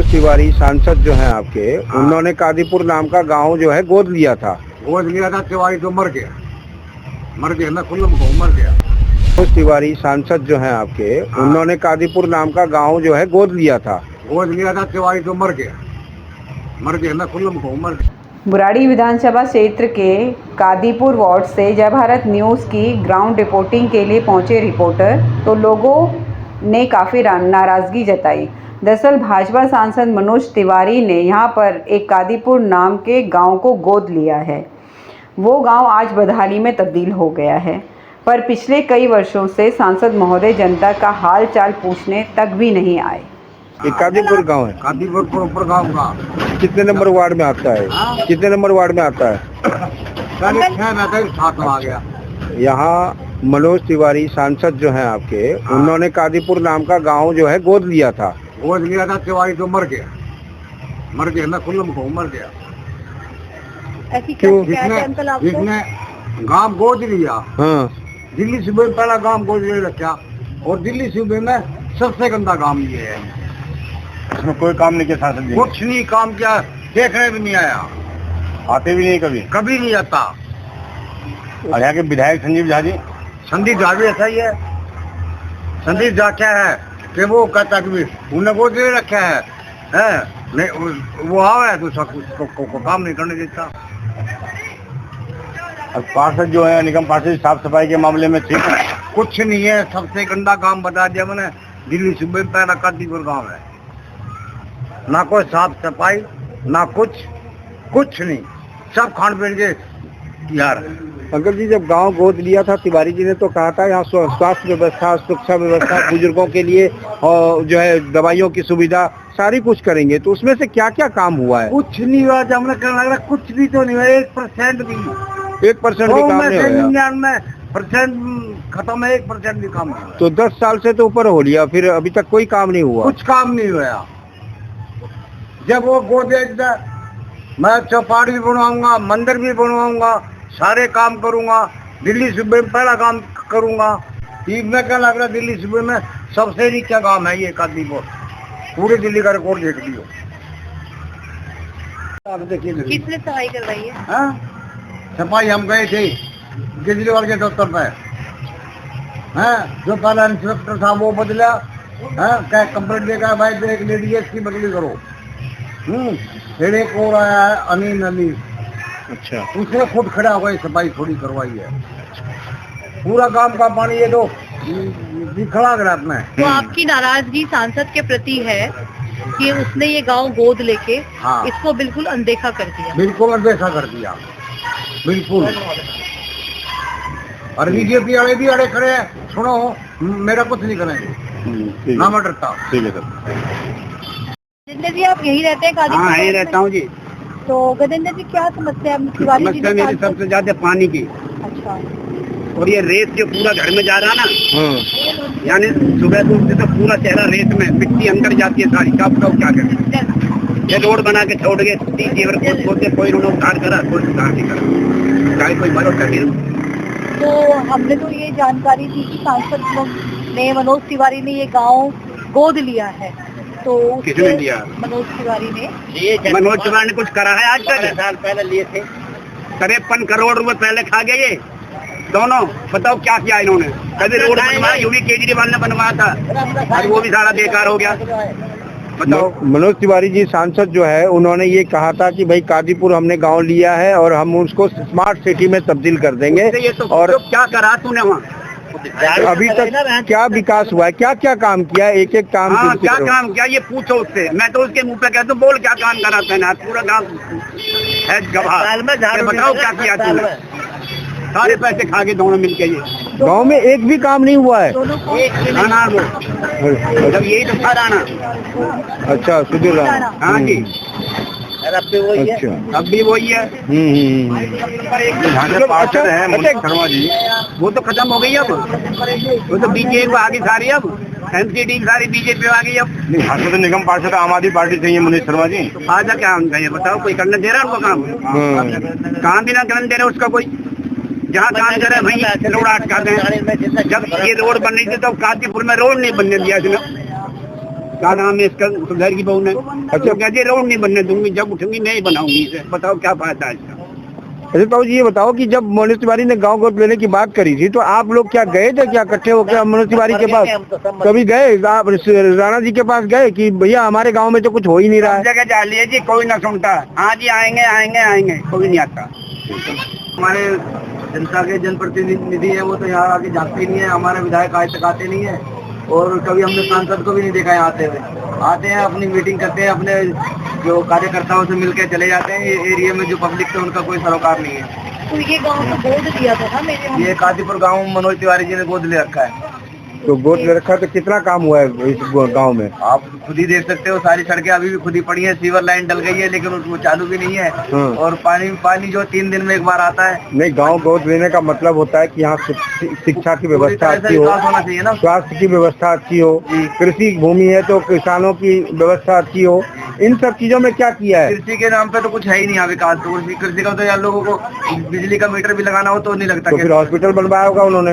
तिवारी सांसद जो हैं आपके, उन्होंने कादीपुर नाम का गांव जो है गोद लिया था। तिवारी तो मर गया मैं खुल्लम को मर गया। तिवारी सांसद जो हैं आपके, उन्होंने कादीपुर नाम का गांव जो है गोद लिया था। तिवारी तो मर गया मैं खुल्लम को मर गया। बुराड़ी विधानसभा क्षेत्र के कादीपुर वार्ड से जय भारत न्यूज़ की ग्राउंड रिपोर्टिंग के लिए पहुंचे रिपोर्टर तो लोगों ने काफ़ी नाराज़गी जताई। दरअसल भाजपा सांसद मनोज तिवारी ने यहां पर एक कादीपुर नाम के गांव को गोद लिया है। वो गांव आज बदहाली में तब्दील हो गया है, पर पिछले कई वर्षों से सांसद महोदय जनता का हाल चाल पूछने तक भी नहीं आए। ये कादीपुर गांव है। कादीपुर प्रॉपर गाँव का कितने नंबर वार्ड में आता है? कितने नंबर वार्ड में आता है? 7 आ गया। यहाँ मनोज तिवारी सांसद जो हैं आपके, उन्होंने कादीपुर नाम का गांव जो है गोद लिया था। तिवारी तो मर गया मैं खुल्लम को मर गया। ऐसी क्यों? जिसने गांव गोद लिया, दिल्ली सूबे में पहला गांव गोद ले रखा और दिल्ली सूबे में सबसे गंदा काम ये है। इसमें कोई काम नहीं किया सांसद जी? कुछ नहीं काम किया, देखने भी नहीं आया, आते भी नहीं कभी नहीं आता। और यहाँ के विधायक संजीव झा जी? संदीप झा भी ऐसा ही है। संदीप झा क्या है कि वो कहता कि उन्हें गोद ले रखा है नहीं, वो आवे तो सब को काम नहीं करने देता। और पार्षद जो है निगम पार्षद साफ सफाई के मामले में ठीक है? कुछ नहीं है, सबसे गंदा काम बता दिया मैंने। दिल्ली सूबे में पहला कादीपुर गाँव है, ना कोई साफ सफाई ना कुछ नहीं, सब खान पीन के यार। अंकल जी, जब गांव गोद लिया था तिवारी जी ने तो कहा था यहाँ स्वास्थ्य व्यवस्था, शिक्षा व्यवस्था, बुजुर्गों के लिए और जो है दवाइयों की सुविधा सारी कुछ करेंगे, तो उसमें से क्या क्या काम हुआ है? कुछ नहीं हुआ। जब हमने कहने लग रहा कुछ भी तो नहीं हुआ, 1% भी 1% भी काम नहीं हुआ। 99% खत्म है, 1% भी काम नहीं हुआ। तो 10 साल से तो ऊपर हो लिया, फिर अभी तक कोई काम नहीं हुआ? कुछ काम नहीं हुआ। जब वो गोद लेता, मैं चौपाट भी बनवाऊंगा, मंदिर भी बनवाऊंगा, सारे काम करूंगा, दिल्ली सूबे में पहला काम करूंगा। मैं क्या लग रहा दिल्ली सूबे में सबसे नीचा काम है ये कादीपुर। पूरे दिल्ली का रिकॉर्ड देख लियो। किसने सफाई करवाई है? सफाई हम गए थे केजरीवाल के दफ्तर पे, जो पहला इंस्पेक्टर था वो बदला, क्या कंप्लेंट देगा भाई एक लेडी है इसकी बदली करो। फिर एक और आया है अली, अच्छा, उसने खुद खड़ा हो गई, सफाई थोड़ी करवाई है। पूरा गांव का पानी ये तो खड़ा कर अपने। तो आपकी नाराजगी सांसद के प्रति है कि उसने ये गांव गोद लेके इसको बिल्कुल अनदेखा कर दिया? बिल्कुल अनदेखा कर दिया, बिल्कुल। और बीजेपी वाले भी अड़े खड़े हैं, सुनो मेरा कुछ नहीं करेंगे, ना मैं डरता। ठीक है सर। गजेंद्र जी, आप यही रहते हैं कादीपुर? हाँ, यही रहता हूँ जी। तो गजेंद्र जी, क्या समस्या है तिवारी जी? समस्या मेरी सबसे ज्यादा पानी की। अच्छा। और ये रेत जो पूरा घर में जा रहा ना, यानी सुबह से उठते तो पूरा चेहरा रेत में, मिट्टी अंदर जाती है सारी। क्या क्या करें? ये रोड बना के छोड़ गए, कोई उन्होंने उद्धार करा, कोई उद्धार नहीं करा, चाहे कोई भरोसा नहीं। तो हमने तो ये जानकारी थी कि सांसद ने मनोज तिवारी ने ये गाँव गोद लिया है, तो किसने लिया? मनोज तिवारी ने। मनोज तिवारी ने कुछ करा है? आज 15 साल पहले लिए थे, 53 करोड़ रुपए पहले खा गए ये दोनों। बताओ क्या किया इन्होंने? कभी रोड बनवाया, यो भी केजरीवाल ने बनवाया था, और वो भी सारा बेकार हो गया। बताओ। मनोज तिवारी जी सांसद जो है, उन्होंने ये कहा था कि भाई कादीपुर हमने गांव लिया है और हम उसको स्मार्ट सिटी में तब्दील कर देंगे। और क्या करा तूने वहाँ? अभी तक क्या विकास हुआ है, क्या क्या काम किया? एक एक काम। क्या काम किया ये पूछो उससे, मैं तो उसके मुंह पे कहता हूँ बोल क्या काम करा था? पूरा गाँव है गवाह, बताओ क्या किया तूने? सारे पैसे खा के दोनों मिलके ये गांव में एक भी काम नहीं हुआ है। खाना वो जब यही तो खा रहा ना। अच्छा, सुधीर राणा। हाँ जी, अब भी वही है। अब भी वही है। अच्छा शर्मा जी, वो तो खत्म हो गई अब, वो तो बीजेपी आ गई सारी, अब एनसीडी सारी बीजेपी आ गई। अब तो निगम पार्षद आम आदमी पार्टी चाहिए मनोज शर्मा जी। तो आजा क्या हम चाहिए बताओ? कोई करने दे रहा है उनको काम? काम भी ना करने दे रहे उसका कोई। जहाँ काम करे वही रोड अटका दें। जब ये रोड बन रही थी तो कादीपुर में रोड नहीं बनने दिया इसने। क्या नाम है इसका घर की बहू ने? अच्छा, कहते रोड नहीं बनने दूंगी, जब उठूंगी नहीं बनाऊंगी इसे। बताओ क्या फायदा है इसका? अजय बाबू जी ये बताओ कि जब मनोज तिवारी ने गांव गोद लेने की बात करी थी तो आप लोग क्या गए थे क्या इकट्ठे होकर मनोज तिवारी के पास? कभी गए आप राणा जी के पास गए कि भैया हमारे गांव में तो कुछ हो ही नहीं रहा है? जगह जा लिए जी, कोई ना सुनता। हाँ जी, आएंगे आएंगे आएंगे, कोई नहीं आता। हमारे जनता के जनप्रतिनिधि है वो तो यहाँ आके जाते नहीं है, हमारे विधायक आज तक आते नहीं है, और कभी हमने सांसद को भी नहीं देखा है आते हुए। आते हैं, अपनी मीटिंग करते हैं, अपने जो कार्यकर्ताओं से मिलकर चले जाते हैं। ये एरिया में जो पब्लिक है उनका कोई सरोकार नहीं है। तो ये गांव तो गोद लिया था ना मेरे यहाँ। ये कादीपुर गांव मनोज तिवारी जी ने गोद ले रखा है। तो गोद ले रखा है तो कितना काम हुआ है इस गांव में? आप खुद ही देख सकते हो, सारी सड़कें अभी भी खुद ही पड़ी है, सीवर लाइन डल गई है लेकिन वो चालू भी नहीं है। और पानी जो 3 दिन में एक बार आता है। नहीं, गांव गोद लेने का मतलब होता है कि यहाँ शिक्षा की व्यवस्था अच्छी हो, होना चाहिए ना, स्वास्थ्य की व्यवस्था अच्छी हो, कृषि भूमि है तो किसानों की व्यवस्था अच्छी हो। इन सब चीजों में क्या किया है? कृषि के नाम पे तो कुछ है ही नहीं यहाँ विकास। तो कृषि का तो यार लोगों को बिजली का मीटर भी लगाना हो तो नहीं लगता। तो फिर हॉस्पिटल बनवाया होगा उन्होंने?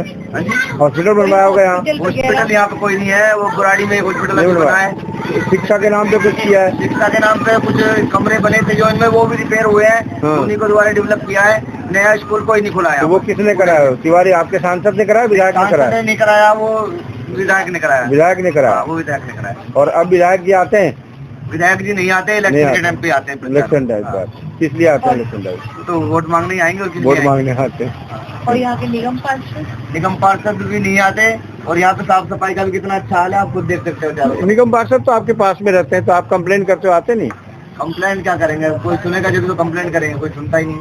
हॉस्पिटल बनवाया होगा यहाँ? हॉस्पिटल यहाँ पे कोई नहीं है, वो बुराड़ी में एक हॉस्पिटल बना है। शिक्षा के नाम पे कुछ किया है? शिक्षा के नाम पे कुछ कमरे बने थे जो इनमें, वो भी रिपेयर हुए हैं, उन्हीं को दोबारा डेवलप किया है। नया स्कूल कोई नहीं खुलाया। तो वो किसने कराया? तिवारी आपके सांसद ने कराया, विधायक ने कराया? नहीं कराया, वो विधायक ने कराया। विधायक ने कराया? वो विधायक ने कराया। और अब विधायक जी आते हैं? विधायक जी नहीं आते, इलेक्शन के टाइम पे आते हैं। इलेक्शन टाइम पर किस लिए आते हैं? इलेक्शन टाइम तो वोट मांगने ही आएंगे, वोट मांगने आते हैं। और यहाँ के निगम पार्षद भी नहीं आते। और यहाँ पे साफ सफाई का भी कितना अच्छा हाल है, आप खुद देख सकते हो। निगम पार्षद तो आपके पास में रहते हैं, तो आप कंप्लेन करते हो, आते नहीं? कंप्लेंट क्या करेंगे, कोई सुनेगा जब तो कंप्लेंट करेंगे, कोई सुनता ही नहीं।